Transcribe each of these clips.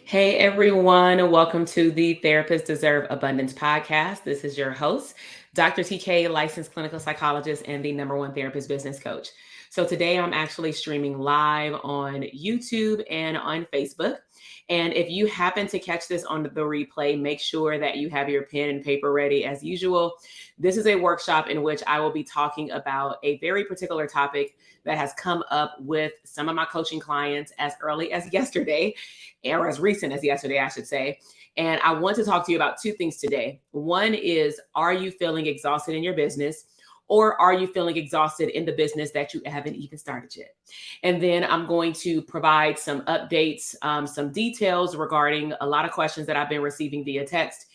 Hey everyone, welcome to the Therapists Deserve Abundance podcast. This is your host, Dr. TK, licensed clinical psychologist and the number one therapist business coach. So today I'm actually streaming live on YouTube and on Facebook. And if you happen to catch this on the replay, make sure that you have your pen and paper ready as usual. This is a workshop in which I will be talking about a very particular topic that has come up with some of my coaching clients as early as yesterday, or as recent as yesterday, I should say. And I want to talk to you about two things today. One is, are you feeling exhausted in your business? Or are you feeling exhausted in the business that you haven't even started yet? And then I'm going to provide some updates, some details regarding a lot of questions that I've been receiving via text,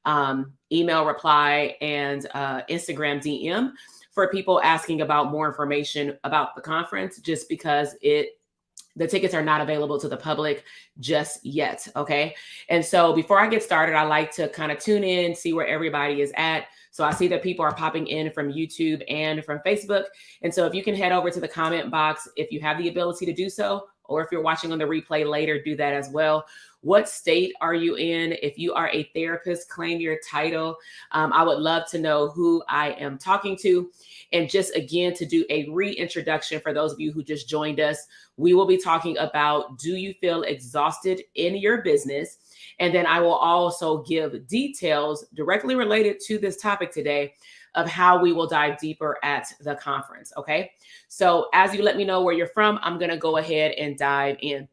email reply, and Instagram DM for people asking about more information about the conference, just because the tickets are not available to the public just yet. Okay. And so before I get started, I like to kind of tune in, see where everybody is at. So I see that people are popping in from YouTube and from Facebook. And so if you can head over to the comment box, if you have the ability to do so, or if you're watching on the replay later, do that as well. What state are you in? If you are a therapist, claim your title. I would love to know who I am talking to. And just again, to do a reintroduction for those of you who just joined us, we will be talking about, do you feel exhausted in your business? And then I will also give details directly related to this topic today of how we will dive deeper at the conference. Okay. So as you let me know where you're from, I'm going to go ahead and dive in.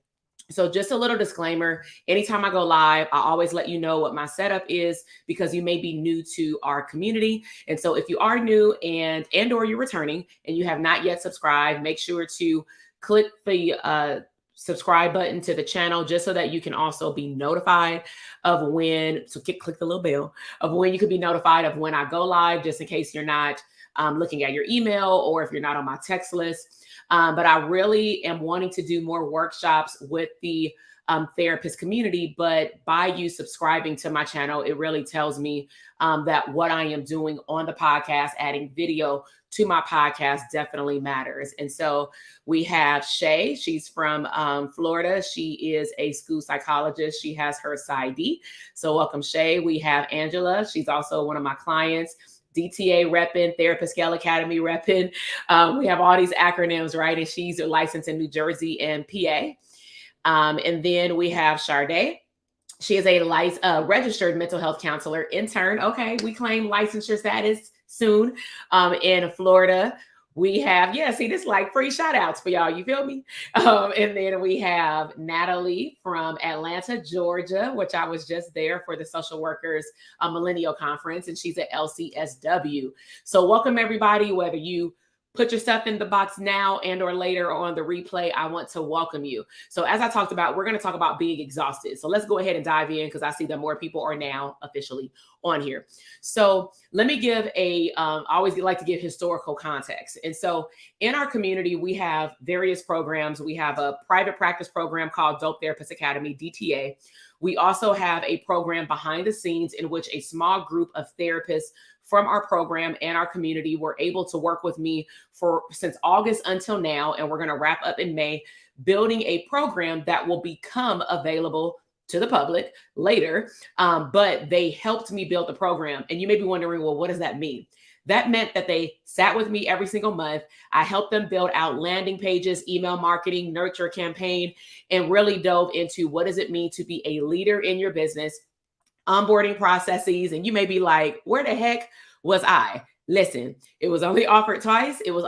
So just a little disclaimer, anytime I go live, I always let you know what my setup is, because you may be new to our community. And so if you are new and or you're returning and you have not yet subscribed, make sure to click the subscribe button to the channel, just so that you can also be notified of when, so click the little bell of when you can be notified of when I go live, just in case you're not looking at your email or if you're not on my text list. But I really am wanting to do more workshops with the therapist community. But by you subscribing to my channel, it really tells me that what I am doing on the podcast, adding video to my podcast, definitely matters. And so we have Shay. She's from Florida. She is a school psychologist. She has her PsyD. So welcome, Shay. We have Angela. She's also one of my clients. DTA repping, Therapist Scale Academy repping. We have all these acronyms, right? And she's licensed in New Jersey and PA. And then we have Sade. She is a registered mental health counselor intern. Okay, we claim licensure status soon in Florida. We have, see, this is like free shout outs for y'all. You feel me? And then we have Natalie from Atlanta, Georgia, which I was just there for the Social Workers Millennial Conference, and she's at LCSW. So welcome everybody, whether you put your stuff in the box now and or later or on the replay, I want to welcome you. So as I talked about, we're going to talk about being exhausted. So let's go ahead and dive in, because I see that more people are now officially on here. So let me give I always like to give historical context. And so in our community, we have various programs. We have a private practice program called Dope Therapist Academy, DTA. We also have a program behind the scenes in which a small group of therapists from our program and our community were able to work with me since August until now. And we're going to wrap up in May, building a program that will become available to the public later. But they helped me build the program. And you may be wondering, well, what does that mean? That meant that they sat with me every single month. I helped them build out landing pages, email marketing, nurture campaign, and really dove into what does it mean to be a leader in your business, onboarding processes. And you may be like, where the heck was I? Listen, it was only offered twice. It was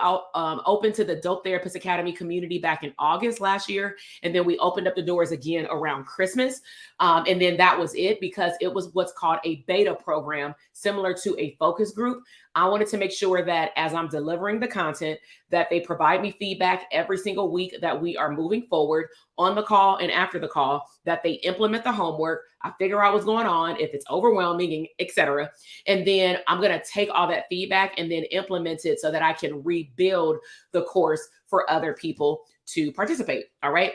open to the Dope Therapist Academy community back in August last year. And then we opened up the doors again around Christmas. And then that was it, because it was what's called a beta program, similar to a focus group. I wanted to make sure that as I'm delivering the content, that they provide me feedback every single week, that we are moving forward on the call and after the call, that they implement the homework. I figure out what's going on, if it's overwhelming, and etc. And then I'm going to take all that feedback and then implement it so that I can rebuild the course for other people to participate. All right.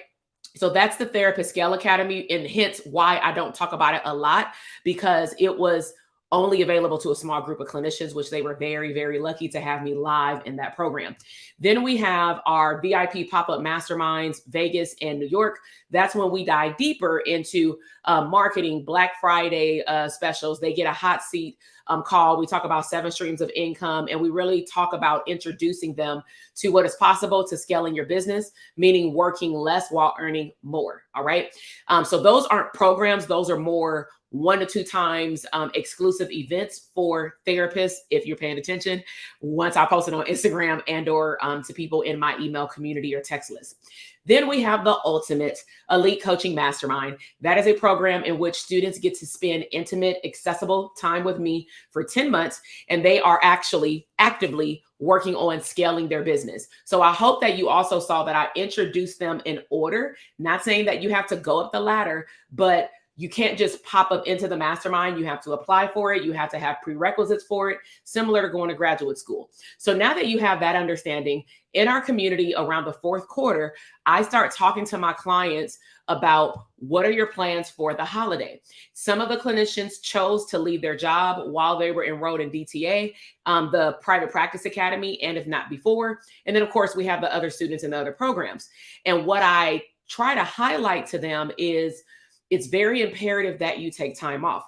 So that's the Therapist Scale Academy, and hence why I don't talk about it a lot, because it was only available to a small group of clinicians, which they were very, very lucky to have me live in that program. Then we have our VIP pop-up masterminds, Vegas and New York. That's when we dive deeper into marketing, Black Friday specials. They get a hot seat call. We talk about 7 streams of income, and we really talk about introducing them to what is possible to scaling your business, meaning working less while earning more. All right. So those aren't programs. Those are more 1 to 2 times exclusive events for therapists, if you're paying attention, once I post it on Instagram and or to people in my email community or text list. Then we have the Ultimate Elite Coaching Mastermind. That is a program in which students get to spend intimate, accessible time with me for 10 months, and they are actually actively working on scaling their business. So I hope that you also saw that I introduced them in order, not saying that you have to go up the ladder, but you can't just pop up into the mastermind. You have to apply for it. You have to have prerequisites for it, similar to going to graduate school. So now that you have that understanding, in our community around the 4th quarter, I start talking to my clients about what are your plans for the holiday. Some of the clinicians chose to leave their job while they were enrolled in DTA, the Private Practice Academy, and if not before. And then, of course, we have the other students in the other programs. And what I try to highlight to them is it's very imperative that you take time off.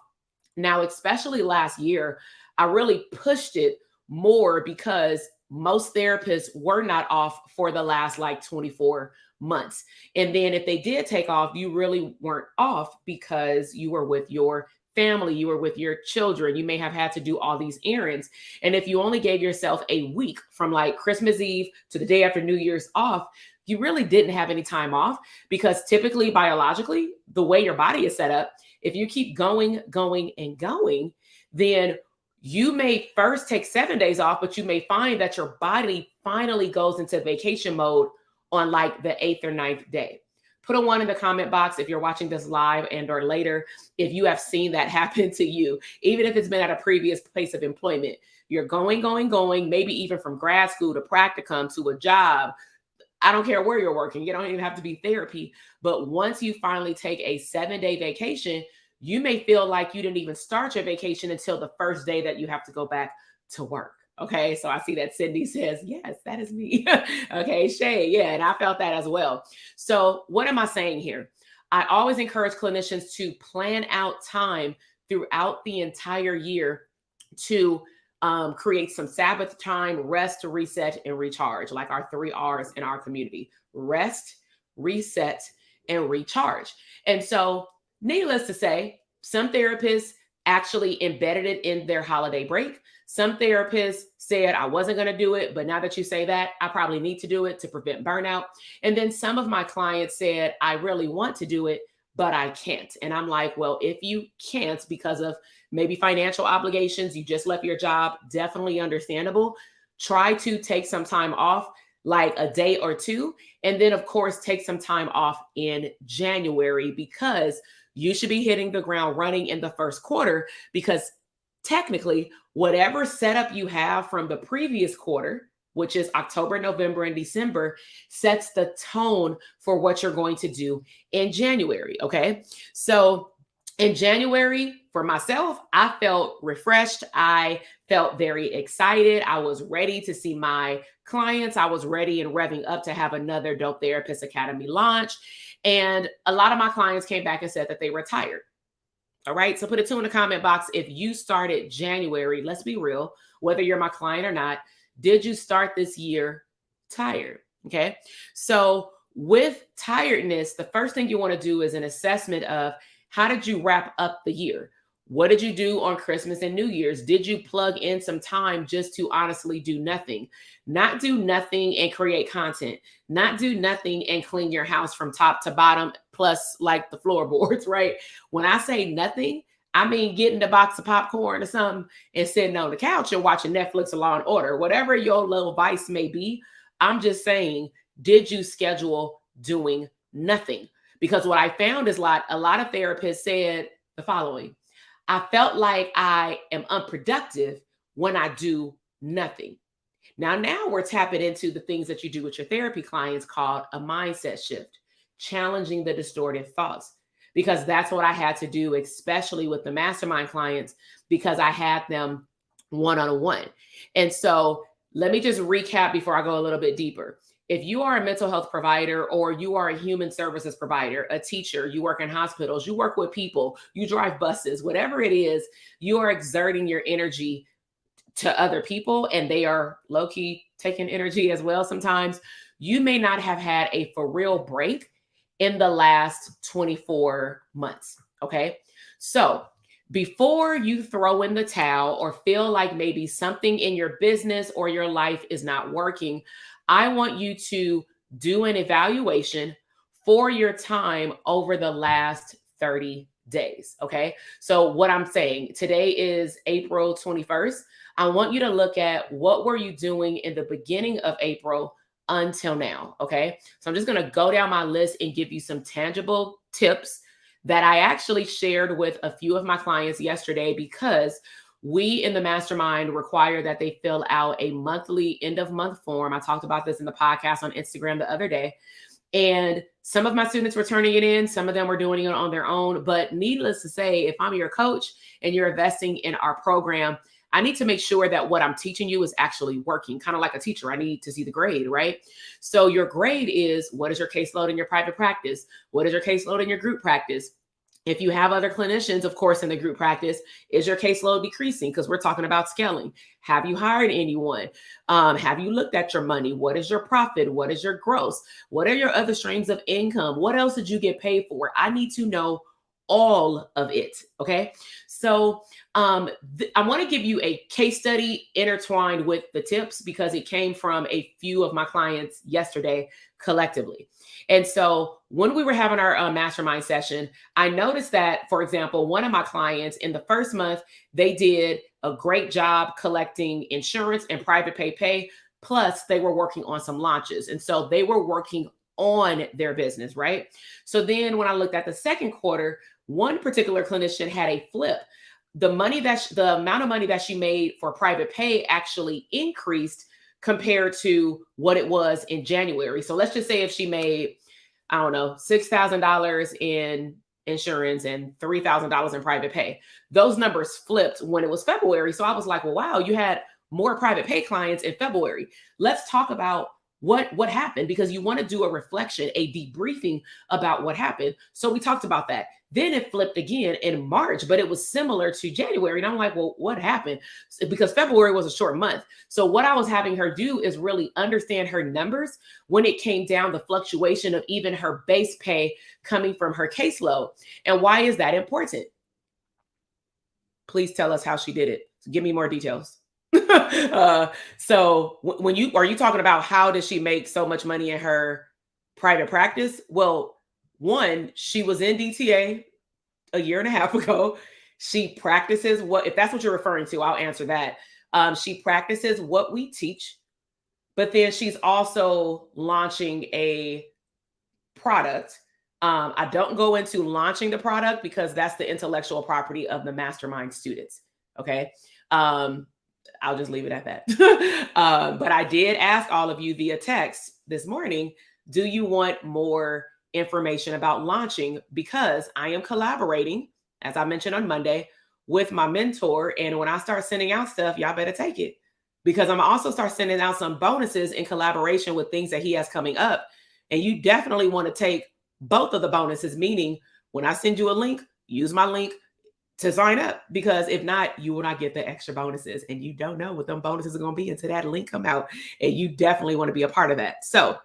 Now, especially last year, I really pushed it more because most therapists were not off for the last like 24 months. And then if they did take off, you really weren't off because you were with your family, you were with your children, you may have had to do all these errands. And if you only gave yourself a week from like Christmas Eve to the day after New Year's off, you really didn't have any time off, because typically biologically, the way your body is set up, if you keep going, and going, then you may first take 7 days off, but you may find that your body finally goes into vacation mode on like the 8th or 9th day. Put a 1 in the comment box if you're watching this live and or later, if you have seen that happen to you, even if it's been at a previous place of employment. You're going, maybe even from grad school to practicum to a job. I don't care where you're working. You don't even have to be therapy. But once you finally take a 7-day vacation, you may feel like you didn't even start your vacation until the first day that you have to go back to work. Okay. So I see that Cindy says, yes, that is me. Okay. Shay. Yeah. And I felt that as well. So what am I saying here? I always encourage clinicians to plan out time throughout the entire year to create some Sabbath time, rest, reset, and recharge, like our 3 R's in our community: rest, reset, and recharge. And so, needless to say, some therapists actually embedded it in their holiday break. Some therapists said, I wasn't going to do it, but now that you say that, I probably need to do it to prevent burnout. And then some of my clients said, I really want to do it, but I can't. And I'm like, well, if you can't because of maybe financial obligations, you just left your job, definitely understandable. Try to take some time off, like a day or 2. And then, of course, take some time off in January, because you should be hitting the ground running in the 1st quarter, because technically, whatever setup you have from the previous quarter, which is October, November, and December, sets the tone for what you're going to do in January. Okay. So in January, for myself, I felt refreshed. I felt very excited. I was ready to see my clients. I was ready and revving up to have another Dope Therapist Academy launch. And a lot of my clients came back and said that they were tired. All right. So put a 2 in the comment box if you started January. Let's be real, whether you're my client or not. Did you start this year tired? Okay. So with tiredness, the first thing you want to do is an assessment of how did you wrap up the year? What did you do on Christmas and New Year's? Did you plug in some time just to honestly do nothing? Not do nothing and create content. Not do nothing and clean your house from top to bottom, plus like the floorboards, right? When I say nothing, I mean getting a box of popcorn or something and sitting on the couch and watching Netflix or Law and Order. Whatever your little vice may be, I'm just saying, did you schedule doing nothing? Because what I found is like a lot of therapists said the following: I felt like I am unproductive when I do nothing. Now we're tapping into the things that you do with your therapy clients called a mindset shift, challenging the distorted thoughts. because that's what I had to do, especially with the mastermind clients, because I had them one-on-one. And so let me just recap before I go a little bit deeper. If you are a mental health provider or you are a human services provider, a teacher, you work in hospitals, you work with people, you drive buses, whatever it is, you are exerting your energy to other people and they are low-key taking energy as well sometimes. You may not have had a for real break in the last 24 months. Okay. So before you throw in the towel or feel like maybe something in your business or your life is not working, I want you to do an evaluation for your time over the last 30 days. Okay. So what I'm saying, today is April 21st. I want you to look at what were you doing in the beginning of April until now. Okay. So I'm just going to go down my list and give you some tangible tips that I actually shared with a few of my clients yesterday, because we in the mastermind require that they fill out a monthly end of month form. I talked about this in the podcast on Instagram the other day. And some of my students were turning it in, some of them were doing it on their own. But needless to say, if I'm your coach and you're investing in our program, I need to make sure that what I'm teaching you is actually working. Kind of like a teacher, I need to see the grade, right? So your grade is, what is your caseload in your private practice? What is your caseload in your group practice? If you have other clinicians, of course, in the group practice, is your caseload decreasing? Because we're talking about scaling. Have you hired anyone? Have you looked at your money? What is your profit? What is your gross? What are your other streams of income? What else did you get paid for? I need to know all of it. Okay. So I want to give you a case study intertwined with the tips, because it came from a few of my clients yesterday collectively. And so when we were having our mastermind session, I noticed that, for example, one of my clients in the first month, they did a great job collecting insurance and private pay. Plus, they were working on some launches. And so they were working on their business, right? So then when I looked at the second quarter, one particular clinician had a flip. The amount of money that she made for private pay actually increased compared to what it was in January. So let's just say if she made, I don't know, $6,000 in insurance and $3,000 in private pay, those numbers flipped when it was February. So I was like, well, wow, you had more private pay clients in February. Let's talk about what happened, because you want to do a reflection, a debriefing about what happened. So we talked about that. Then it flipped again in March, but it was similar to January. And I'm like, well, what happened? Because February was a short month. So what I was having her do is really understand her numbers when it came down the fluctuation of even her base pay coming from her caseload. And why is that important? Please tell us how she did it. Give me more details. So when are you talking about how does she make so much money in her private practice? Well, one, she was in DTA a year and a half ago. She practices if that's what you're referring to, I'll answer that. She practices what we teach, but then she's also launching a product. I don't go into launching the product because that's the intellectual property of the mastermind students. Okay. I'll just leave it at that. But I did ask all of you via text this morning, do you want more information about launching? Because I am collaborating, as I mentioned on Monday, with my mentor. And when I start sending out stuff, y'all better take it, because I'm also start sending out some bonuses in collaboration with things that he has coming up. And you definitely want to take both of the bonuses, meaning when I send you a link, use my link to sign up, because if not, you will not get the extra bonuses, and you don't know what them bonuses are going to be until that link come out, and you definitely want to be a part of that. So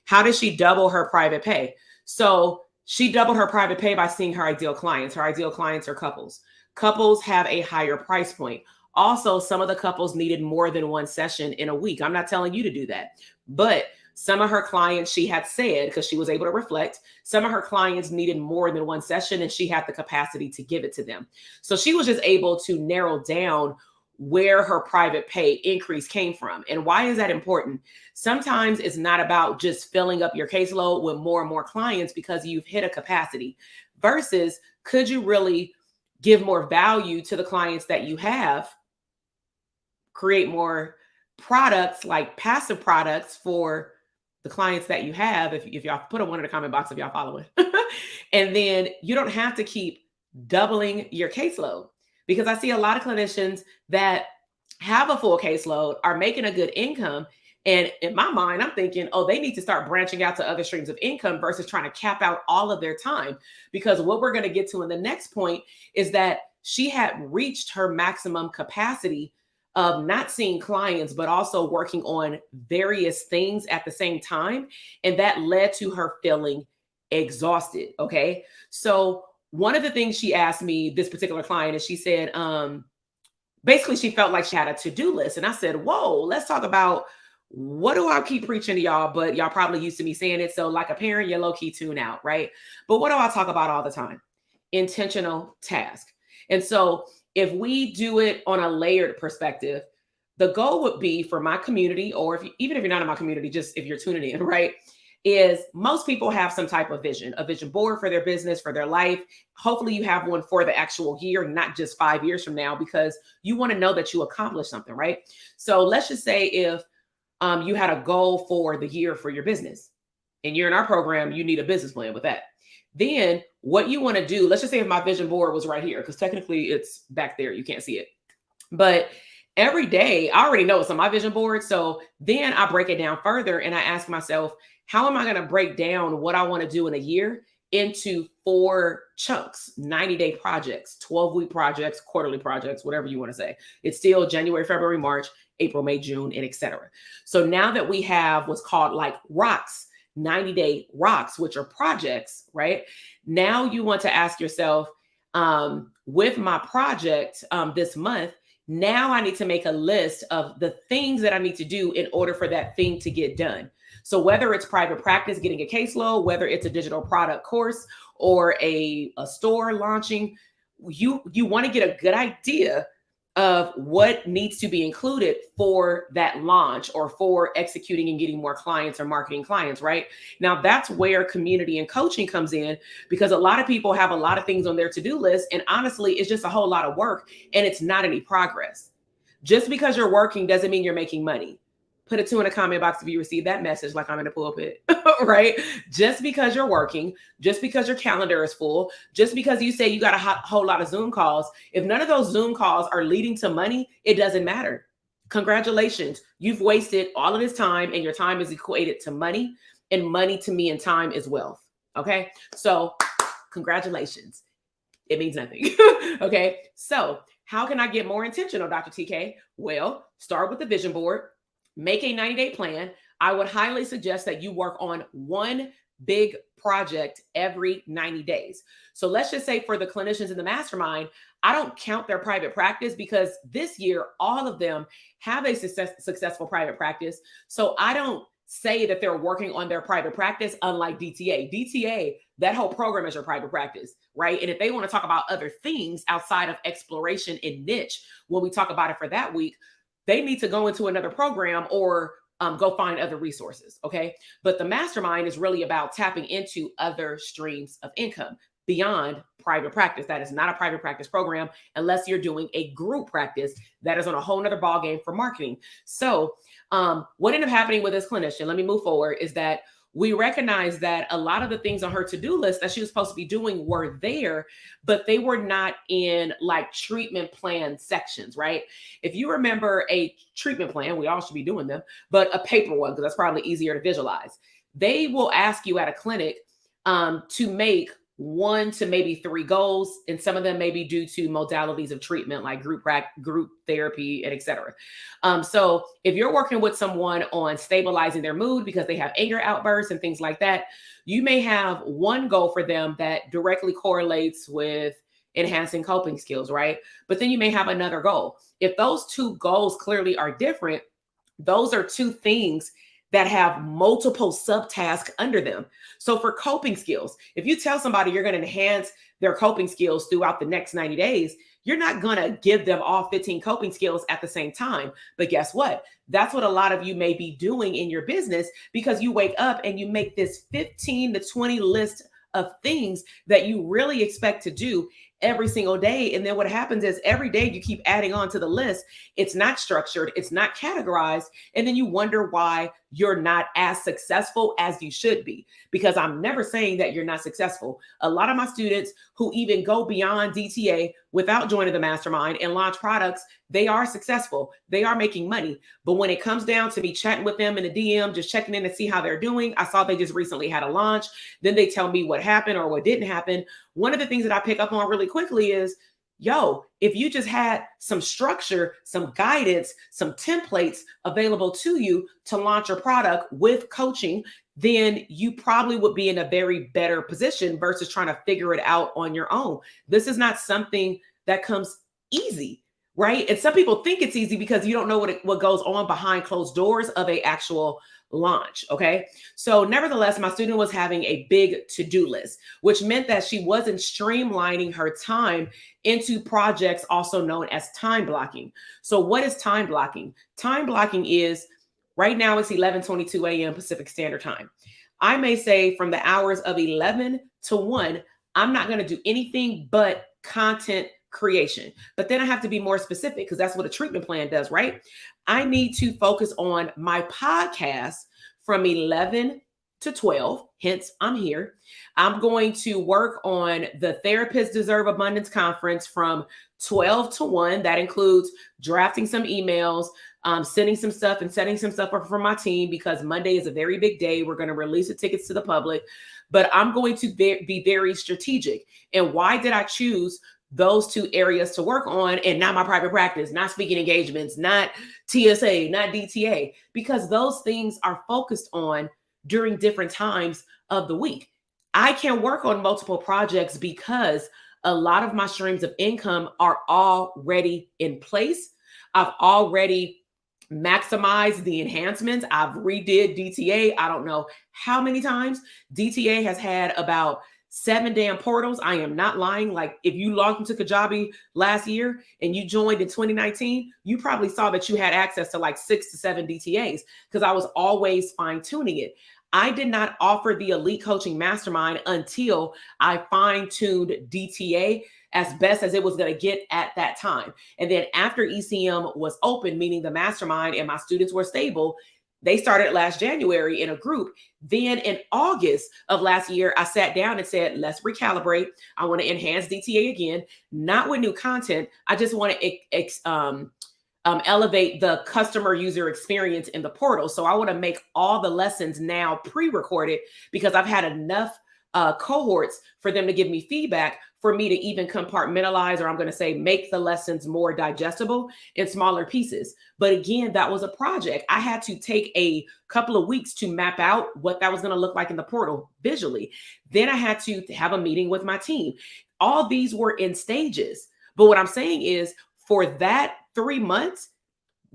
how does she double her private pay? So she doubled her private pay by seeing her ideal clients. Her ideal clients are couples. Couples have a higher price point. Also, some of the couples needed more than one session in a week. I'm not telling you to do that, but some of her clients, she had said, because she was able to reflect, some of her clients needed more than one session, and she had the capacity to give it to them. So she was just able to narrow down where her private pay increase came from. And why is that important? Sometimes it's not about just filling up your caseload with more and more clients because you've hit a capacity, versus could you really give more value to the clients that you have, create more products like passive products for the clients that you have, if y'all put a one in the comment box if y'all following. And then you don't have to keep doubling your caseload, because I see a lot of clinicians that have a full caseload, are making a good income. And in my mind, I'm thinking, oh, they need to start branching out to other streams of income versus trying to cap out all of their time. Because what we're going to get to in the next point is that she had reached her maximum capacity of not seeing clients, but also working on various things at the same time. And that led to her feeling exhausted. Okay. So one of the things she asked me, this particular client, is she said, basically she felt like she had a to-do list. And I said, whoa, let's talk about, what do I keep preaching to y'all? But y'all probably used to me saying it. So like a parent, you low-key tune out, right? But what do I talk about all the time? Intentional task. And so if we do it on a layered perspective, the goal would be for my community, or even if you're not in my community, just if you're tuning in, right? Is most people have some type of vision, a vision board for their business, for their life. Hopefully you have one for the actual year, not just 5 years from now, because you want to know that you accomplished something, right? So let's just say if you had a goal for the year for your business and you're in our program, you need a business plan with that. Then what you want to do, let's just say if my vision board was right here, because technically it's back there, you can't see it. But every day, I already know it's on my vision board. So then I break it down further and I ask myself, how am I going to break down what I want to do in a year into 4 chunks, 90-day projects, 12-week projects, quarterly projects, whatever you want to say. It's still January, February, March, April, May, June, and etc. So now that we have what's called like rocks, 90-day rocks, which are projects, right? Now you want to ask yourself, with my project this month, now I need to make a list of the things that I need to do in order for that thing to get done. So whether it's private practice, getting a caseload, whether it's a digital product course or a store launching, you want to get a good idea of what needs to be included for that launch or for executing and getting more clients or marketing clients, right? Now that's where community and coaching comes in, because a lot of people have a lot of things on their to-do list. And honestly, it's just a whole lot of work and it's not any progress. Just because you're working doesn't mean you're making money. Put a 2 in the comment box if you receive that message, like I'm in the pulpit, right? Just because you're working, just because your calendar is full, just because you say you got a whole lot of Zoom calls, if none of those Zoom calls are leading to money, it doesn't matter. Congratulations. You've wasted all of this time and your time is equated to money, and money to me and time is wealth. Okay. So congratulations. It means nothing. Okay. So how can I get more intentional, Dr. TK? Well, start with the vision board. Make a 90-day plan. I would highly suggest that you work on one big project every 90 days. So let's just say for the clinicians in the mastermind, I don't count their private practice because this year, all of them have a successful private practice. So I don't say that they're working on their private practice, unlike DTA. DTA, that whole program is your private practice, right? And if they want to talk about other things outside of exploration and niche, when we talk about it for that week, they need to go into another program or go find other resources, okay? But the mastermind is really about tapping into other streams of income beyond private practice. That is not a private practice program unless you're doing a group practice. That is on a whole nother ballgame for marketing. So what ended up happening with this clinician, let me move forward, is that we recognize that a lot of the things on her to-do list that she was supposed to be doing were there, but they were not in like treatment plan sections, right? If you remember a treatment plan, we all should be doing them, but a paper one, because that's probably easier to visualize. They will ask you at a clinic to make 1 to maybe 3 goals, and some of them may be due to modalities of treatment like group therapy and etc. So if you're working with someone on stabilizing their mood because they have anger outbursts and things like that, you may have one goal for them that directly correlates with enhancing coping skills, right? But then you may have another goal. If those 2 goals clearly are different, those are 2 things that have multiple subtasks under them. So for coping skills, if you tell somebody you're going to enhance their coping skills throughout the next 90 days, you're not going to give them all 15 coping skills at the same time. But guess what? That's what a lot of you may be doing in your business, because you wake up and you make this 15 to 20 list of things that you really expect to do. every single day. And then what happens is every day you keep adding on to the list. It's not structured, it's not categorized. And then you wonder why you're not as successful as you should be. Because I'm never saying that you're not successful. A lot of my students who even go beyond DTA without joining the mastermind and launch products, they are successful. They are making money. But when it comes down to me chatting with them in the DM, just checking in to see how they're doing, I saw they just recently had a launch. Then they tell me what happened or what didn't happen. One of the things that I pick up on really quickly is, yo, if you just had some structure, some guidance, some templates available to you to launch your product with coaching, then you probably would be in a very better position versus trying to figure it out on your own. This is not something that comes easy, right? And some people think it's easy because you don't know what goes on behind closed doors of a actual launch. Okay. So nevertheless, my student was having a big to-do list, which meant that she wasn't streamlining her time into projects, also known as time blocking. So what is time blocking? Time blocking is, right now it's 11:22 a.m. Pacific Standard Time. I may say from the hours of 11 to 1, I'm not going to do anything but content creation. But then I have to be more specific because that's what a treatment plan does, right? I need to focus on my podcast from 11 to 12. Hence, I'm here. I'm going to work on the Therapists Deserve Abundance Conference from 12 to 1. That includes drafting some emails, sending some stuff and setting some stuff up for my team because Monday is a very big day. We're going to release the tickets to the public, but I'm going to be very strategic. And why did I choose those two areas to work on and not my private practice, not speaking engagements, not TSA, not DTA? Because those things are focused on during different times of the week. I can work on multiple projects because a lot of my streams of income are already in place. I've already maximized the enhancements. I've redid DTA. I don't know how many times. DTA has had about 7 damn portals. I am not lying. Like if you logged into Kajabi last year and you joined in 2019, you probably saw that you had access to like 6 to 7 DTAs because I was always fine tuning it. I did not offer the Elite Coaching Mastermind until I fine-tuned DTA as best as it was going to get at that time. And then after ECM was open, meaning the mastermind and my students were stable, they started last January in a group. Then in August of last year, I sat down and said, let's recalibrate. I want to enhance DTA again, not with new content. I just want to elevate the customer user experience in the portal. So I want to make all the lessons now pre-recorded because I've had enough cohorts for them to give me feedback for me to even compartmentalize, or I'm going to say make the lessons more digestible in smaller pieces. But again, that was a project. I had to take a couple of weeks to map out what that was going to look like in the portal visually. Then I had to have a meeting with my team. All these were in stages. But what I'm saying is for that 3 months,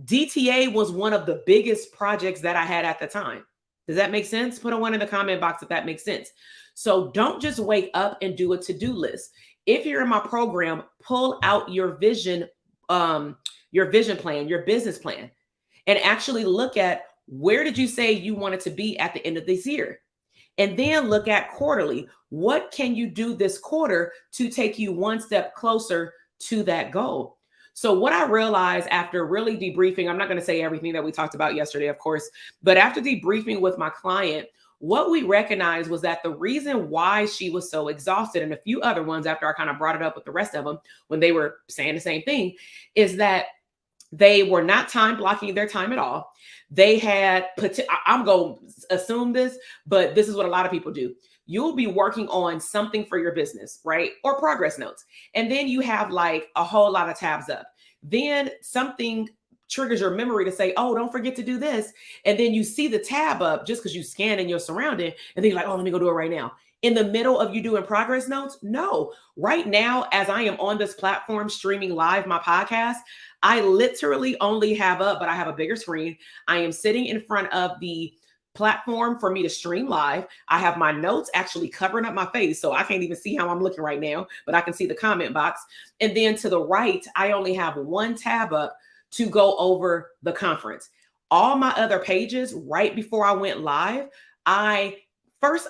DTA was one of the biggest projects that I had at the time. Does that make sense? Put a 1 in the comment box if that makes sense. So don't just wake up and do a to-do list. If you're in my program, pull out your vision plan, your business plan, and actually look at where did you say you wanted to be at the end of this year? And then look at quarterly. What can you do this quarter to take you one step closer to that goal? So what I realized after really debriefing, I'm not going to say everything that we talked about yesterday, of course, but after debriefing with my client, what we recognized was that the reason why she was so exhausted, and a few other ones after I kind of brought it up with the rest of them when they were saying the same thing, is that they were not time blocking their time at all. They had, I'm going to assume this, but this is what a lot of people do. You'll be working on something for your business, right? Or progress notes. And then you have like a whole lot of tabs up. Then something triggers your memory to say, oh, don't forget to do this. And then you see the tab up just because you scan in your surrounding. And then you're like, oh, let me go do it right now. In the middle of you doing progress notes? No. Right now, as I am on this platform streaming live my podcast, I literally only have up, but I have a bigger screen. I am sitting in front of the platform for me to stream live. I have my notes actually covering up my face, so I can't even see how I'm looking right now, but I can see the comment box. And then to the right, I only have one tab up to go over the conference. All my other pages right before I went live, I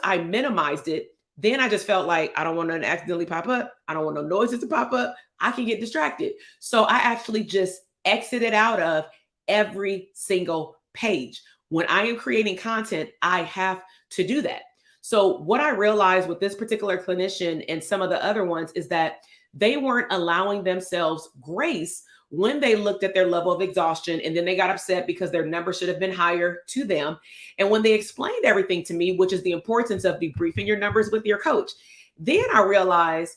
minimized it Then I just felt like I don't want nothing to accidentally pop up. I don't want no noises to pop up. I can get distracted. So I actually just exited out of every single page. When I am creating content, I have to do that. So what I realized with this particular clinician and some of the other ones is that they weren't allowing themselves grace when they looked at their level of exhaustion, and then they got upset because their number should have been higher to them. And when they explained everything to me, which is the importance of debriefing your numbers with your coach, then I realized,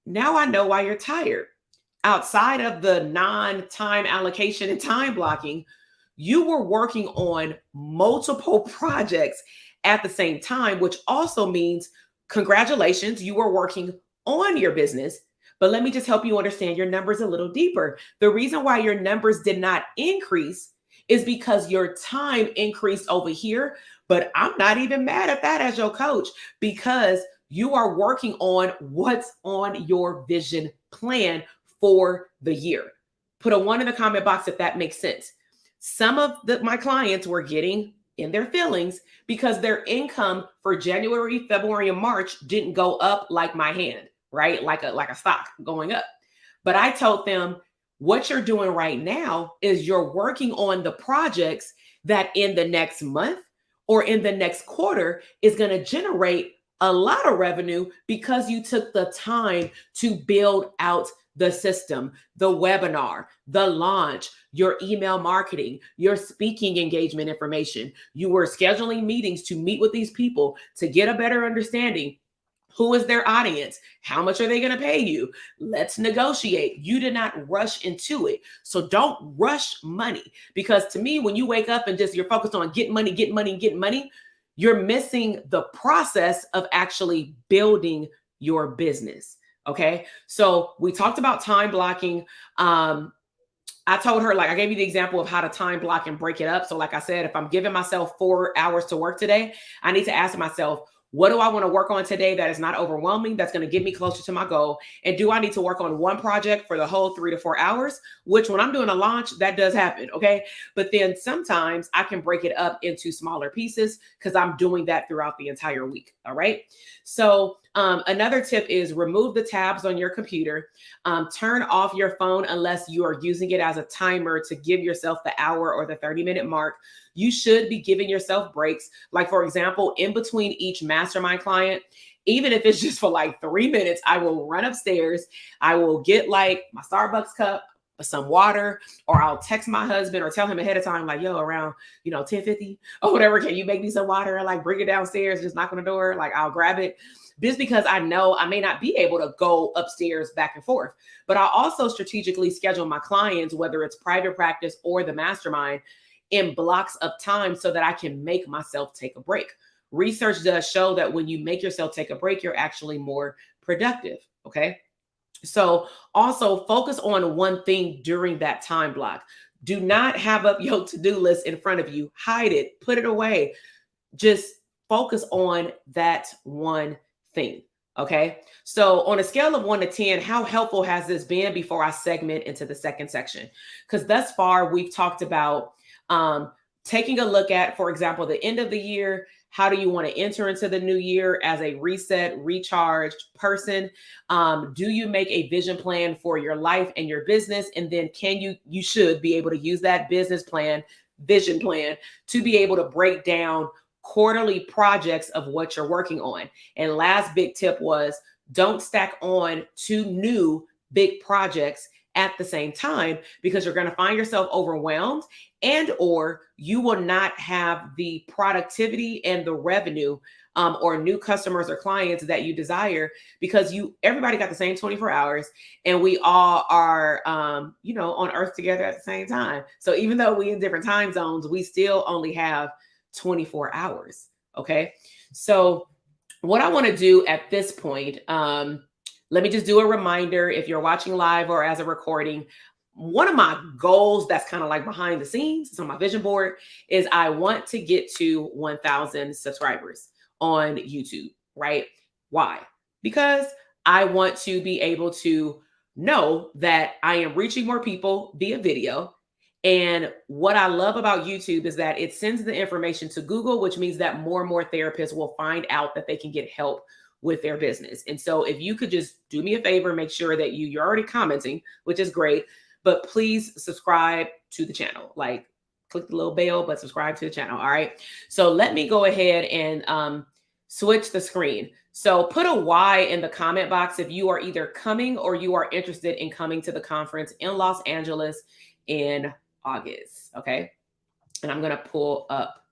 now I know why you're tired. Outside of the non-time allocation and time blocking, you were working on multiple projects at the same time, which also means congratulations, you were working on your business. But let me just help you understand your numbers a little deeper. The reason why your numbers did not increase is because your time increased over here. But I'm not even mad at that as your coach, because you are working on what's on your vision plan for the year. Put a 1 in the comment box if that makes sense. Some of my clients were getting in their feelings because their income for January, February, and March didn't go up like my hand, right? Like a stock going up. But I told them, what you're doing right now is you're working on the projects that in the next month or in the next quarter is going to generate a lot of revenue because you took the time to build out the system, the webinar, the launch, your email marketing, your speaking engagement information. You were scheduling meetings to meet with these people to get a better understanding. Who is their audience? How much are they going to pay you? Let's negotiate. You did not rush into it. So don't rush money, because to me, when you wake up and just you're focused on get money, get money, get money, you're missing the process of actually building your business. Okay. So we talked about time blocking. I told her, like, I gave you the example of how to time block and break it up. So like I said, if I'm giving myself 4 hours to work today, I need to ask myself, what do I want to work on today that is not overwhelming, that's going to get me closer to my goal? And do I need to work on one project for the whole 3 to 4 hours? Which when I'm doing a launch, that does happen, okay? But then sometimes I can break it up into smaller pieces because I'm doing that throughout the entire week, all right? So another tip is remove the tabs on your computer. Turn off your phone unless you are using it as a timer to give yourself the hour or the 30-minute mark. You should be giving yourself breaks. Like, for example, in between each mastermind client, even if it's just for like 3 minutes, I will run upstairs. I will get like my Starbucks cup, some water, or I'll text my husband or tell him ahead of time, like, yo, around, 10:50 or whatever, can you make me some water? And like bring it downstairs, just knock on the door. Like I'll grab it. Just because I know I may not be able to go upstairs back and forth. But I also strategically schedule my clients, whether it's private practice or the mastermind, in blocks of time so that I can make myself take a break. Research does show that when you make yourself take a break, you're actually more productive. Okay. So also focus on one thing during that time block. Do not have up your to-do list in front of you. Hide it, put it away. Just focus on that one thing. Okay. So on a scale of 1 to 10, how helpful has this been before I segment into the second section? Because thus far we've talked about taking a look at, for example, the end of the year. How do you want to enter into the new year as a reset, recharged person? Do you make a vision plan for your life and your business? And then you should be able to use that business plan, vision plan, to be able to break down quarterly projects of what you're working on. And last big tip was, don't stack on 2 new big projects at the same time, because you're going to find yourself overwhelmed, and or you will not have the productivity and the revenue or new customers or clients that you desire, because everybody got the same 24 hours and we all are on earth together at the same time. So even though we in different time zones, we still only have 24 hours. Okay. So what I want to do at this point, let me just do a reminder, if you're watching live or as a recording, one of my goals that's kind of like behind the scenes, it's on my vision board, is I want to get to 1,000 subscribers on YouTube, right? Why? Because I want to be able to know that I am reaching more people via video. And what I love about YouTube is that it sends the information to Google, which means that more and more therapists will find out that they can get help with their business. And so if you could just do me a favor, make sure that you're already commenting, which is great, but please subscribe to the channel. Like, click the little bell, but subscribe to the channel. All right. So let me go ahead and switch the screen. So put a Y in the comment box if you are either coming or you are interested in coming to the conference in Los Angeles in August. Okay. And I'm going to pull up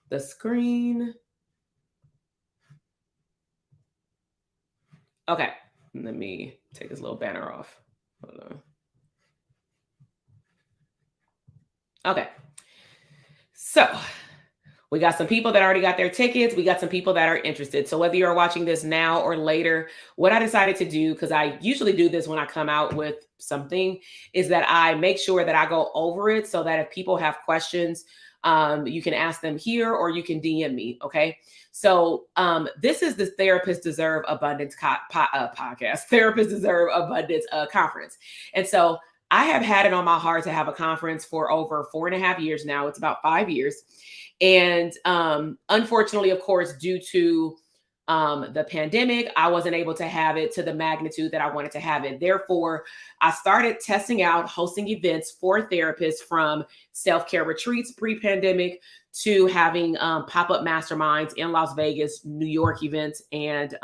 the screen. Okay. Let me take this little banner off. Hold on. Okay. So we got some people that already got their tickets. We got some people that are interested. So whether you're watching this now or later, what I decided to do, because I usually do this when I come out with something, is that I make sure that I go over it so that if people have questions, you can ask them here or you can DM me. Okay. So this is the Therapists Deserve Abundance podcast, Therapists Deserve Abundance conference. And so I have had it on my heart to have a conference for over 4.5 years now. It's about 5 years. And unfortunately, of course, due to the pandemic, I wasn't able to have it to the magnitude that I wanted to have it. Therefore, I started testing out hosting events for therapists, from self-care retreats pre-pandemic to having pop-up masterminds in Las Vegas, New York events, and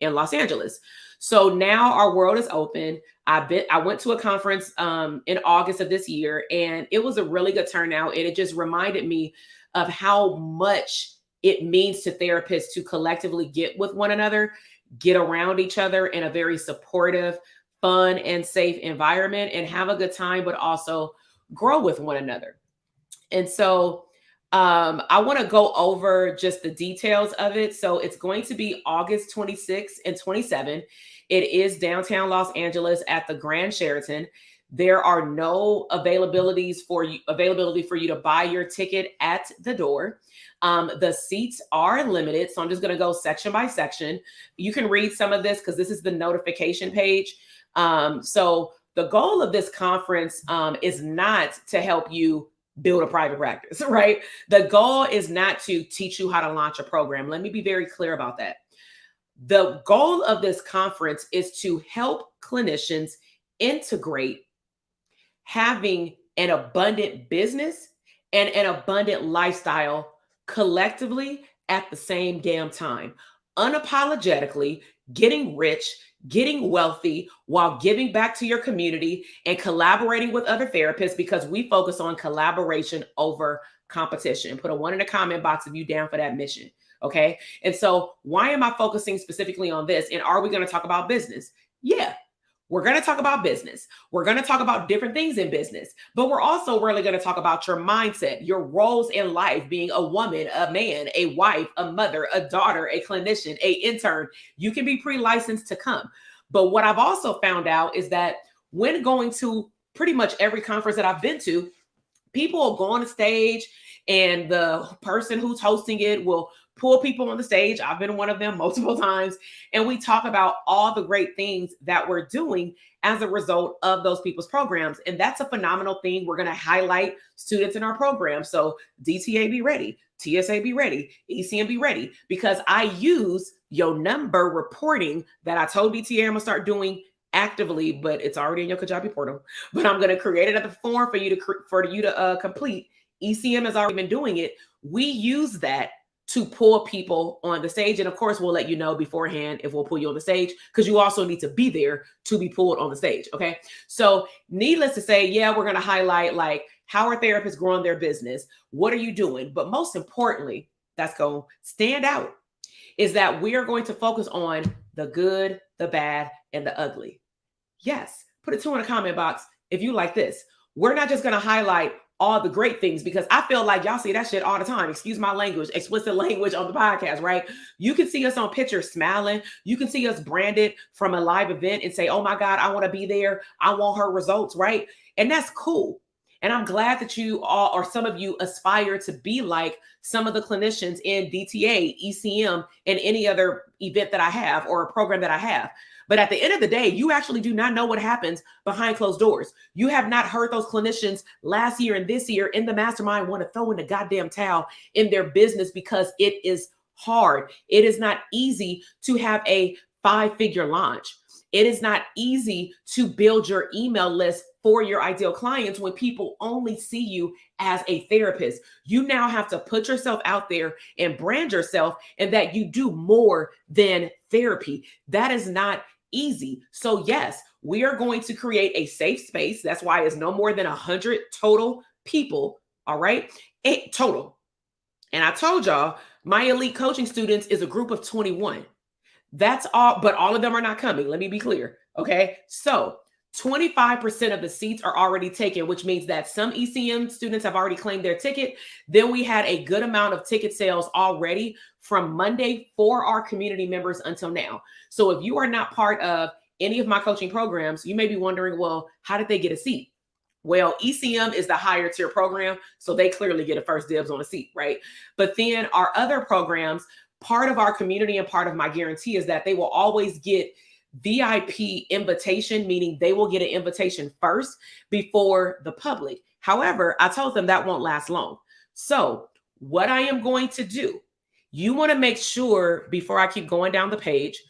in Los Angeles. So now our world is open. I went to a conference in August of this year, and it was a really good turnout. And it just reminded me of how much it means to therapists to collectively get with one another, get around each other in a very supportive, fun, and safe environment, and have a good time, but also grow with one another. And so I want to go over just the details of it. So it's going to be August 26th and 27th. It is downtown Los Angeles at the Grand Sheraton. There are no availability for you to buy your ticket at the door. The seats are limited, so I'm just going to go section by section. You can read some of this because this is the notification page. So the goal of this conference is not to help you build a private practice, right? The goal is not to teach you how to launch a program. Let me be very clear about that. The goal of this conference is to help clinicians integrate having an abundant business and an abundant lifestyle collectively at the same damn time, unapologetically getting rich, getting wealthy while giving back to your community and collaborating with other therapists, because we focus on collaboration over competition. Put a 1 in the comment box if you down for that mission. Okay. And so why am I focusing specifically on this? And are we going to talk about business? Yeah. We're going to talk about business. We're going to talk about different things in business, but we're also really going to talk about your mindset, your roles in life, being a woman, a man, a wife, a mother, a daughter, a clinician, a intern. You can be pre-licensed to come. But what I've also found out is that when going to pretty much every conference that I've been to, people will go on the stage and the person who's hosting it will pull people on the stage. I've been one of them multiple times. And we talk about all the great things that we're doing as a result of those people's programs. And that's a phenomenal thing. We're going to highlight students in our program. So DTA be ready, TSA be ready, ECM be ready, because I use your number reporting that I told DTA I'm going to start doing actively, but it's already in your Kajabi portal. But I'm going to create it at the form for you to complete. ECM has already been doing it. We use that to pull people on the stage. And of course, we'll let you know beforehand if we'll pull you on the stage, because you also need to be there to be pulled on the stage. Okay. So needless to say, yeah, we're going to highlight like how are therapists growing their business? What are you doing? But most importantly, that's going to stand out, is that we are going to focus on the good, the bad, and the ugly. Yes. Put a 2 in the comment box if you like this. We're not just going to highlight all the great things, because I feel like y'all see that shit all the time. Excuse my language, explicit language on the podcast, right? You can see us on pictures smiling. You can see us branded from a live event and say, oh my God, I want to be there. I want her results, right? And that's cool. And I'm glad that you all, or some of you, aspire to be like some of the clinicians in DTA, ECM, and any other event that I have or a program that I have. But at the end of the day, you actually do not know what happens behind closed doors. You have not heard those clinicians last year and this year in the mastermind want to throw in the goddamn towel in their business because it is hard. It is not easy to have a 5-figure launch. It is not easy to build your email list for your ideal clients when people only see you as a therapist. You now have to put yourself out there and brand yourself and that you do more than therapy. That is not easy. So yes, we are going to create a safe space. That's why it's no more than 100 total people. All right. 8 total. And I told y'all, my elite coaching students is a group of 21. That's all, but all of them are not coming. Let me be clear. Okay. So 25% of the seats are already taken, which means that some ECM students have already claimed their ticket. Then we had a good amount of ticket sales already from Monday for our community members until now. So if you are not part of any of my coaching programs, you may be wondering, well, how did they get a seat? Well, ECM is the higher tier program, so they clearly get a first dibs on a seat, right? But then our other programs, part of our community and part of my guarantee is that they will always get VIP invitation, meaning they will get an invitation first before the public. However, I told them that won't last long. So what I am going to do, you want to make sure, before I keep going down the page,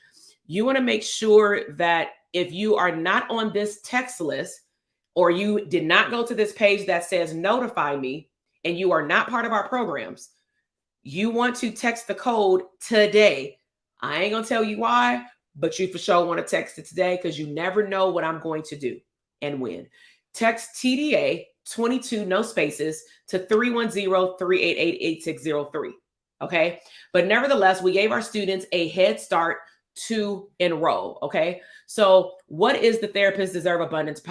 you want to make sure that if you are not on this text list or you did not go to this page that says notify me and you are not part of our programs, you want to text the code today. I ain't going to tell you why, but you for sure want to text it today because you never know what I'm going to do and when. Text TDA 22, no spaces, to 310-388-8603. Okay. But nevertheless, we gave our students a head start to enroll. Okay. So what is the Therapists Deserve Abundance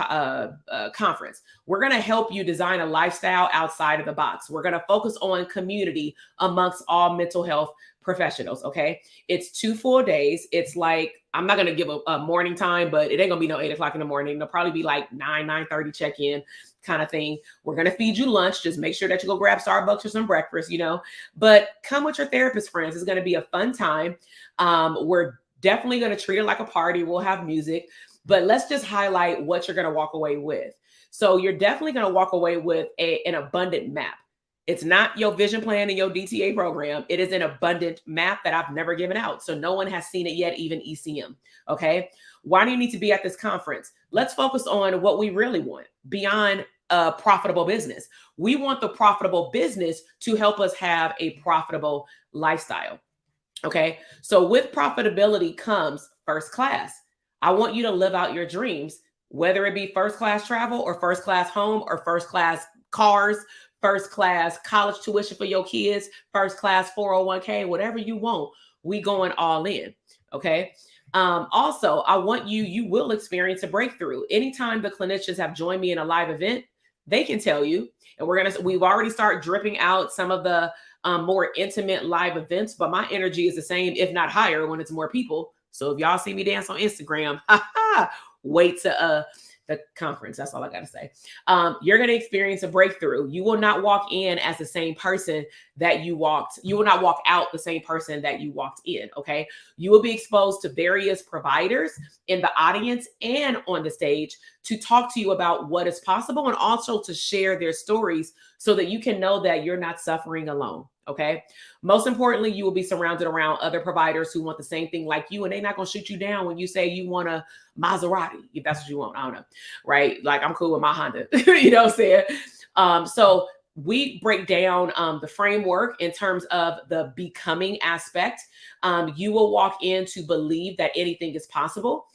conference? We're going to help you design a lifestyle outside of the box. We're going to focus on community amongst all mental health professionals. Okay. It's 2 full days. It's like, I'm not going to give a morning time, but it ain't gonna be no 8 o'clock in the morning. It'll probably be like 9:30 check-in kind of thing. We're going to feed you lunch. Just make sure that you go grab Starbucks or some breakfast, but come with your therapist friends. It's going to be a fun time. We're definitely going to treat it like a party. We'll have music, but let's just highlight what you're going to walk away with. So you're definitely going to walk away with an abundant map. It's not your vision plan and your DTA program. It is an abundant map that I've never given out. So no one has seen it yet, even ECM. Okay. Why do you need to be at this conference? Let's focus on what we really want beyond a profitable business. We want the profitable business to help us have a profitable lifestyle. Okay. So with profitability comes first class. I want you to live out your dreams, whether it be first class travel or first class home or first class cars, first class college tuition for your kids, first class 401k, whatever you want. We going all in. Okay. Also, I want you will experience a breakthrough. Anytime the clinicians have joined me in a live event, they can tell you, and we've already started dripping out some of the more intimate live events, but my energy is the same, if not higher, when it's more people. So if y'all see me dance on Instagram, wait to the conference. That's all I got to say. You're going to experience a breakthrough. You will not walk in as the same person that you walked. You will not walk out the same person that you walked in. Okay. You will be exposed to various providers in the audience and on the stage to talk to you about what is possible and also to share their stories so that you can know that you're not suffering alone. Okay. Most importantly, you will be surrounded around other providers who want the same thing like you, and they're not going to shoot you down when you say you want a Maserati, if that's what you want. I don't know. Right. Like I'm cool with my Honda, you know what I'm saying? So we break down the framework in terms of the becoming aspect. You will walk in to believe that anything is possible.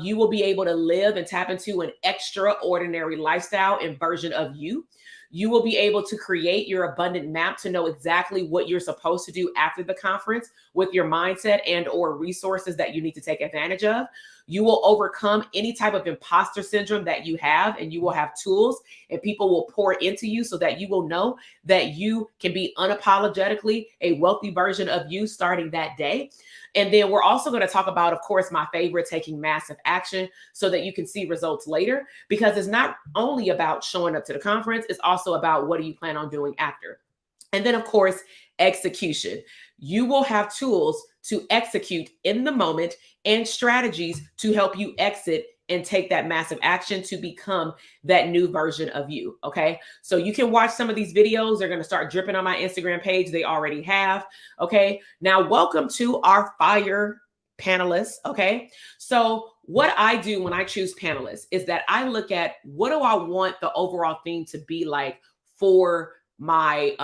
You will be able to live and tap into an extraordinary lifestyle and version of you. You will be able to create your abundant map to know exactly what you're supposed to do after the conference with your mindset and or resources that you need to take advantage of. You will overcome any type of imposter syndrome that you have, and you will have tools and people will pour into you so that you will know that you can be unapologetically a wealthy version of you starting that day. And then we're also going to talk about, of course, my favorite, taking massive action so that you can see results later, because it's not only about showing up to the conference, it's also about what do you plan on doing after. And then, of course, execution. You will have tools to execute in the moment and strategies to help you exit and take that massive action to become that new version of you. Okay. So you can watch some of these videos. They're going to start dripping on my Instagram page. They already have. Okay. Now, welcome to our fire panelists. Okay. So what I do when I choose panelists is that I look at what do I want the overall theme to be like for my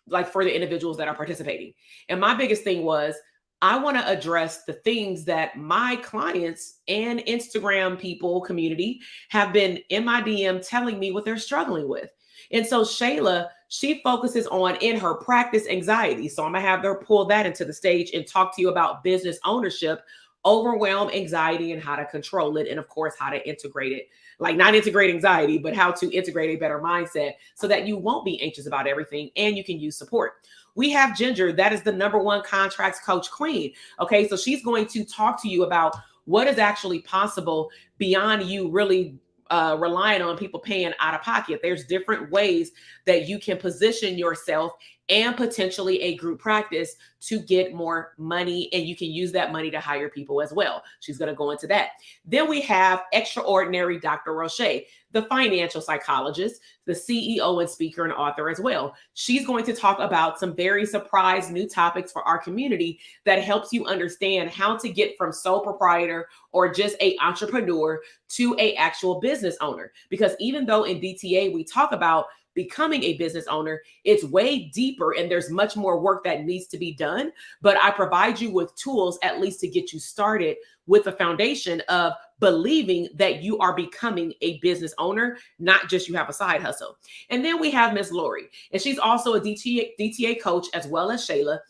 like for the individuals that are participating. And my biggest thing was I want to address the things that my clients and Instagram people community have been in my DM telling me what they're struggling with. And so Shayla, she focuses on in her practice anxiety. So I'm gonna have her pull that into the stage and talk to you about business ownership, overwhelm, anxiety, and how to control it. And of course, how to integrate it. Like not integrate anxiety, but how to integrate a better mindset so that you won't be anxious about everything and you can use support. We have Ginger, that is the #1 contracts coach queen. Okay, so she's going to talk to you about what is actually possible beyond you really relying on people paying out of pocket. There's different ways that you can position yourself and potentially a group practice to get more money, and you can use that money to hire people as well. She's going to go into that. Then we have extraordinary Dr. Roche, the financial psychologist, the CEO and speaker and author as well. She's going to talk about some very surprise new topics for our community that helps you understand how to get from sole proprietor or just a entrepreneur to a actual business owner. Because even though in DTA we talk about becoming a business owner, it's way deeper and there's much more work that needs to be done. But I provide you with tools at least to get you started with the foundation of believing that you are becoming a business owner, not just you have a side hustle. And then we have Miss Lori, and she's also a DTA coach as well as Shayla.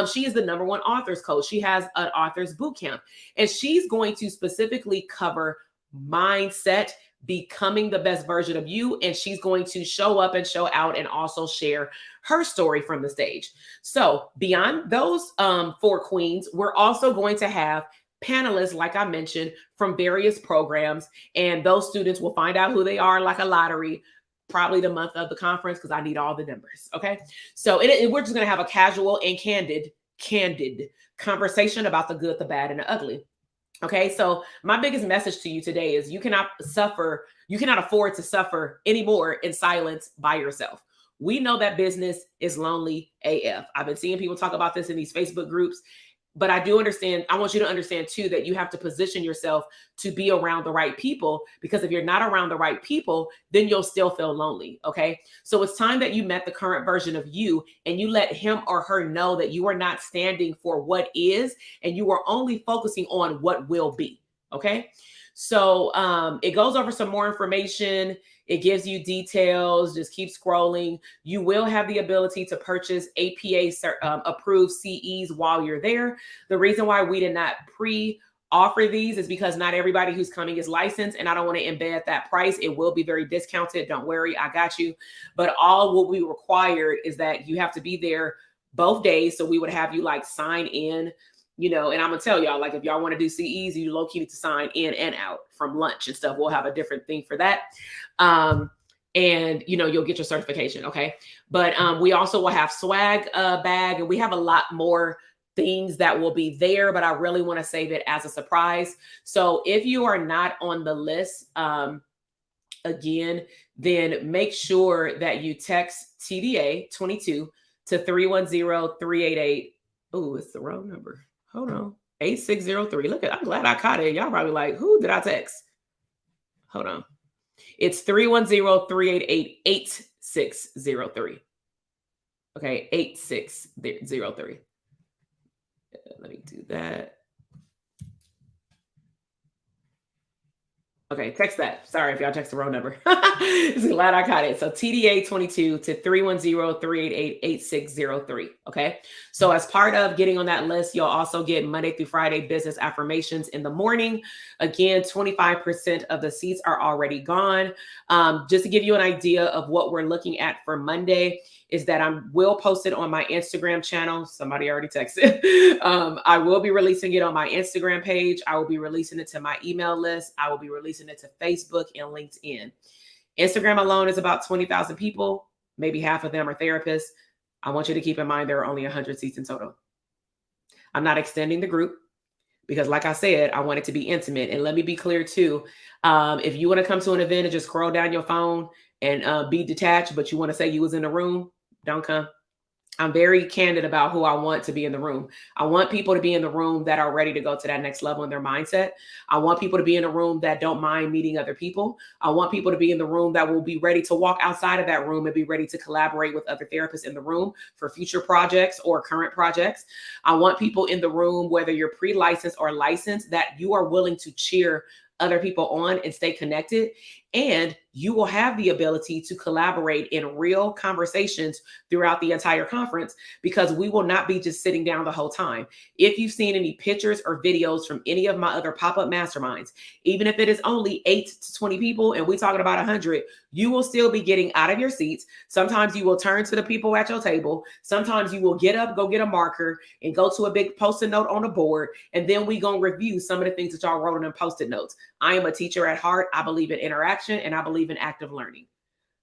She is the #1 authors coach. She has an authors boot camp, and she's going to specifically cover mindset, becoming the best version of you. And she's going to show up and show out and also share her story from the stage. So beyond those 4 queens, we're also going to have panelists, like I mentioned, from various programs. And those students will find out who they are like a lottery, probably the month of the conference, because I need all the numbers. Okay. So we're just going to have a casual and candid conversation about the good, the bad, and the ugly. Okay, so my biggest message to you today is you cannot afford to suffer anymore in silence by yourself. We know that business is lonely AF. I've been seeing people talk about this in these Facebook groups, but I do understand. I want you to understand too that you have to position yourself to be around the right people, because if you're not around the right people, then you'll still feel lonely. Okay. So it's time that you met the current version of you and you let him or her know that you are not standing for what is, and you are only focusing on what will be. Okay. So it goes over some more information. It gives you details. Just keep scrolling. You will have the ability to purchase APA approved CEs while you're there. The reason why we did not offer these is because not everybody who's coming is licensed, and I don't want to embed that price. It will be very discounted. Don't worry, I got you. But all what we required is that you have to be there both days. So we would have you like sign in, and I'm gonna tell y'all, like, if y'all want to do CEs, you low-key need to sign in and out from lunch and stuff. We'll have a different thing for that. And you'll get your certification. Okay. But we also will have swag bag, and we have a lot more things that will be there, but I really want to save it as a surprise. So if you are not on the list, again, then make sure that you text TDA 22 to 310-388. Oh, it's the wrong number. Hold on. 8603. Look, I'm glad I caught it. Y'all probably like, who did I text? Hold on. It's 310-388-8603. Okay, 8603. Let me do that. Okay, text that. Sorry if y'all text the wrong number. Just glad I caught it. So TDA 22 to 310-388-8603. Okay. So as part of getting on that list, you'll also get Monday through Friday business affirmations in the morning. Again, 25% of the seats are already gone. Just to give you an idea of what we're looking at for Monday is that I will post it on my Instagram channel. Somebody already texted. I will be releasing it on my Instagram page. I will be releasing it to my email list. I will be releasing it to Facebook and LinkedIn. Instagram alone is about 20,000 people. Maybe half of them are therapists. I want you to keep in mind there are only 100 seats in total. I'm not extending the group because like I said, I want it to be intimate. And let me be clear too. If you want to come to an event and just scroll down your phone and be detached, but you want to say you was in the room, don't come. I'm very candid about who I want to be in the room. I want people to be in the room that are ready to go to that next level in their mindset. I want people to be in a room that don't mind meeting other people. I want people to be in the room that will be ready to walk outside of that room and be ready to collaborate with other therapists in the room for future projects or current projects. I want people in the room, whether you're pre-licensed or licensed, that you are willing to cheer other people on and stay connected. And you will have the ability to collaborate in real conversations throughout the entire conference, because we will not be just sitting down the whole time. If you've seen any pictures or videos from any of my other pop-up masterminds, even if it is only 8 to 20 people and we're talking about 100, you will still be getting out of your seats. Sometimes you will turn to the people at your table. Sometimes you will get up, go get a marker and go to a big post-it note on the board. And then we going to review some of the things that y'all wrote on them post-it notes. I am a teacher at heart. I believe in interaction and I believe in active learning.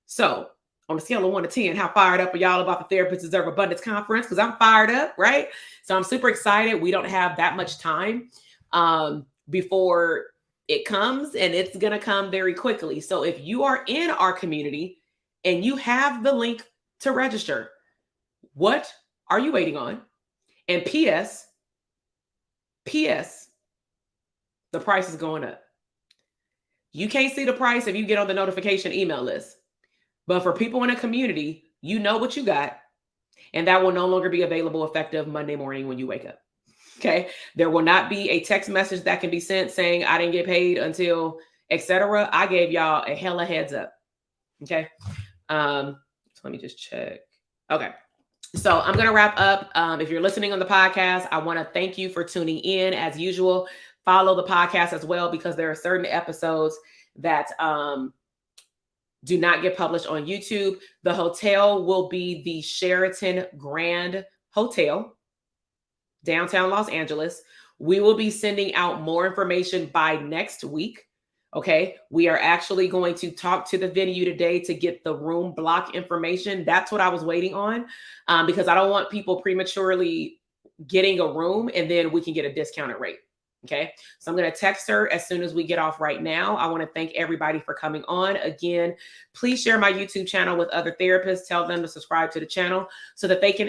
So on a scale of 1 to 10, how fired up are y'all about the Therapists Deserve Abundance Conference? Because I'm fired up, right? So I'm super excited. We don't have that much time before it comes, and it's going to come very quickly. So if you are in our community and you have the link to register, what are you waiting on? And P.S., the price is going up. You can't see the price if you get on the notification email list. But for people in a community, you know what you got, and that will no longer be available effective Monday morning when you wake up. Okay. There will not be a text message that can be sent saying I didn't get paid until etc. I gave y'all a hella heads up. Okay. So let me just check. Okay. So I'm going to wrap up. If you're listening on the podcast, I want to thank you for tuning in as usual. Follow the podcast as well, because there are certain episodes that do not get published on YouTube. The hotel will be the Sheraton Grand Hotel, downtown Los Angeles. We will be sending out more information by next week. Okay. We are actually going to talk to the venue today to get the room block information. That's what I was waiting on, because I don't want people prematurely getting a room and then we can get a discounted rate. Okay. So I'm going to text her as soon as we get off right now. I want to thank everybody for coming on. Again, please share my YouTube channel with other therapists. Tell them to subscribe to the channel so that they can,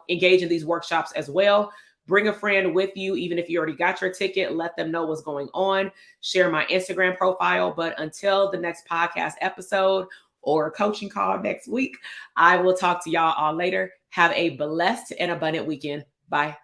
engage in these workshops as well. Bring a friend with you. Even if you already got your ticket, let them know what's going on. Share my Instagram profile. But until the next podcast episode or coaching call next week, I will talk to y'all all later. Have a blessed and abundant weekend. Bye.